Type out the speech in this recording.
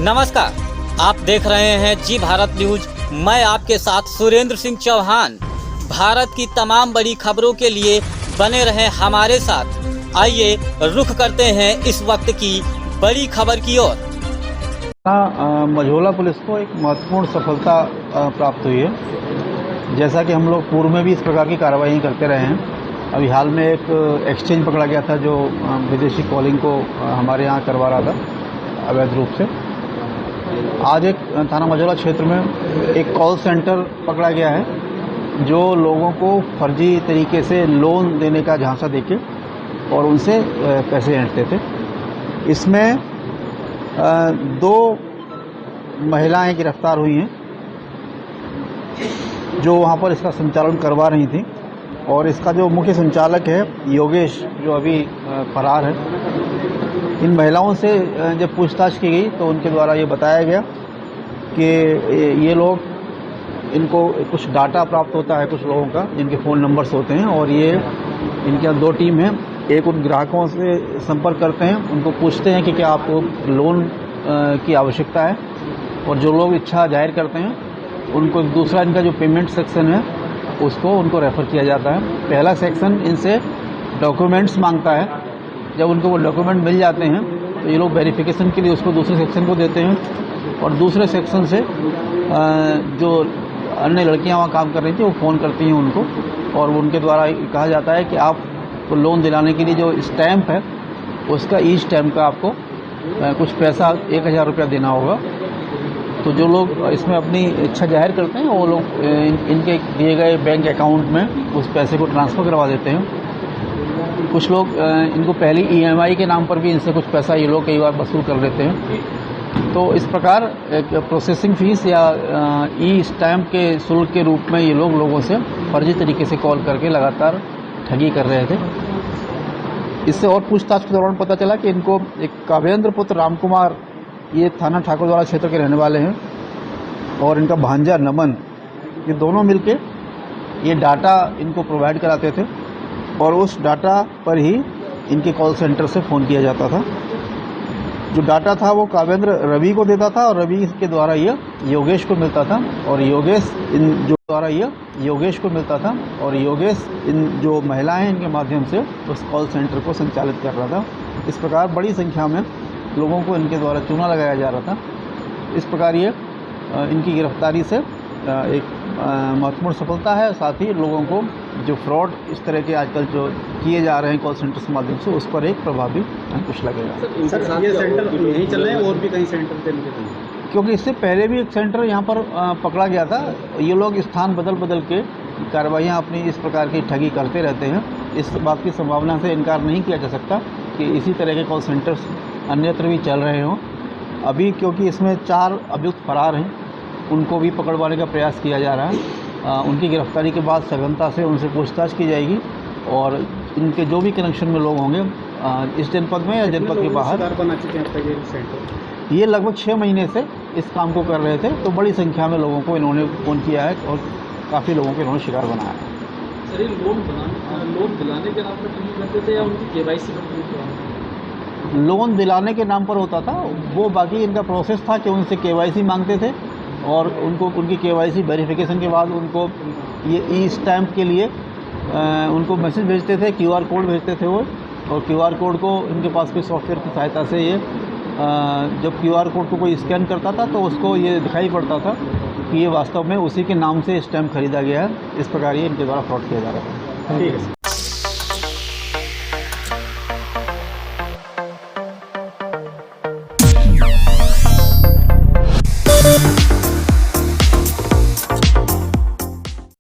नमस्कार, आप देख रहे हैं जी भारत न्यूज। मैं आपके साथ सुरेंद्र सिंह चौहान। भारत की तमाम बड़ी खबरों के लिए बने रहें हमारे साथ। आइए रुख करते हैं इस वक्त की बड़ी खबर की ओर। मझौला पुलिस को एक महत्वपूर्ण सफलता प्राप्त हुई है। जैसा कि हम लोग पूर्व में भी इस प्रकार की कार्रवाई करते रहे हैं। अभी हाल में एक एक्सचेंज पकड़ा गया था जो विदेशी कॉलिंग को हमारे यहाँ करवा रहा था अवैध रूप से। आज एक थाना मझौला क्षेत्र में एक कॉल सेंटर पकड़ा गया है जो लोगों को फर्जी तरीके से लोन देने का झांसा देके और उनसे पैसे ऐंठते थे। इसमें दो महिलाएं गिरफ्तार हुई हैं जो वहां पर इसका संचालन करवा रही थी, और इसका जो मुख्य संचालक है योगेश, जो अभी फरार है। इन महिलाओं से जब पूछताछ की गई तो उनके द्वारा ये बताया गया कि ये लोग, इनको कुछ डाटा प्राप्त होता है कुछ लोगों का जिनके फ़ोन नंबर्स होते हैं, और ये इनके यहाँ दो टीम है। एक उन ग्राहकों से संपर्क करते हैं, उनको पूछते हैं कि क्या आपको लोन की आवश्यकता है, और जो लोग इच्छा जाहिर करते हैं उनको दूसरा इनका जो पेमेंट सेक्शन है उसको उनको रेफ़र किया जाता है। पहला सेक्शन इनसे डॉक्यूमेंट्स मांगता है। जब उनको वो डॉक्यूमेंट मिल जाते हैं तो ये लोग वेरिफिकेशन के लिए उसको दूसरे सेक्शन को देते हैं, और दूसरे सेक्शन से जो अन्य लड़कियां वहाँ काम कर रही थी वो फ़ोन करती हैं उनको, और उनके द्वारा कहा जाता है कि आपको लोन दिलाने के लिए जो स्टैम्प है उसका ई स्टैम्प का आपको कुछ पैसा 1000 रुपया देना होगा। तो जो लोग इसमें अपनी इच्छा जाहिर करते हैं वो लोग इनके दिए गए बैंक अकाउंट में उस पैसे को ट्रांसफ़र करवा देते हैं। कुछ लोग इनको पहली EMI के नाम पर भी इनसे कुछ पैसा ये लोग कई बार वसूल कर लेते हैं। तो इस प्रकार एक प्रोसेसिंग फ़ीस या ई स्टैम्प के शुल्क के रूप में ये लोग लोगों से फर्जी तरीके से कॉल करके लगातार ठगी कर रहे थे। इससे और पूछताछ के दौरान पता चला कि इनको एक काव्येंद्र पुत्र रामकुमार, ये थाना ठाकुरद्वारा क्षेत्र के रहने वाले हैं, और इनका भांजा नमन, ये दोनों मिलके ये डाटा इनको प्रोवाइड कराते थे, और उस डाटा पर ही इनके कॉल सेंटर से फ़ोन किया जाता था। जो डाटा था वो काव्येंद्र रवि को देता था, और रवि के द्वारा ये योगेश को मिलता था, और योगेश इन जो महिलाएं इनके माध्यम से उस कॉल सेंटर को संचालित कर रहा था। इस प्रकार बड़ी संख्या में लोगों को इनके द्वारा चूना लगाया जा रहा था। इस प्रकार ये इनकी गिरफ्तारी से एक महत्वपूर्ण सफलता है। साथ ही लोगों को जो फ्रॉड इस तरह के आजकल जो किए जा रहे हैं कॉल सेंटर के माध्यम से, उस पर एक प्रभावी अंकुश लगेगा। सर, ये सेंटर यहीं चल रहे हैं और भी कहीं सेंटर थे? क्योंकि इससे पहले भी एक सेंटर यहाँ पर पकड़ा गया था। ये लोग स्थान बदल बदल के कार्रवाइयाँ अपनी इस प्रकार की ठगी करते रहते हैं। इस बात की संभावना से इनकार नहीं किया जा सकता कि इसी तरह के कॉल सेंटर्स अन्यत्र भी चल रहे हों। अभी क्योंकि इसमें 4 अभियुक्त फरार हैं, उनको भी पकड़वाने का प्रयास किया जा रहा है। उनकी गिरफ्तारी के बाद सघनता से उनसे पूछताछ की जाएगी, और इनके जो भी कनेक्शन में लोग होंगे इस जनपद में या जनपद के बाहर। बना चुके हैं ये सेंटर? ये लगभग 6 महीने से इस काम को कर रहे थे, तो बड़ी संख्या में लोगों को इन्होंने फ़ोन किया है और काफ़ी लोगों को इन्होंने शिकार बनाया है। सर, ये लोन दिलाने के नाम पर करते थे या उनकी KYC करते? लोन दिलाने के नाम पर होता था वो, बाकी इनका प्रोसेस था कि उनसे KYC मांगते थे, और उनको उनकी KYC वेरिफिकेशन के बाद उनको ये ई स्टैम्प के लिए उनको मैसेज भेजते थे, QR कोड भेजते थे वो, और QR कोड को इनके पास कोई सॉफ्टवेयर की सहायता से ये जब QR कोड को कोई स्कैन करता था तो उसको ये दिखाई पड़ता था कि ये वास्तव में उसी के नाम से स्टैम्प खरीदा गया है। इस प्रकार ये इनके द्वारा फ्रॉड किया जा रहा था। ठीक है।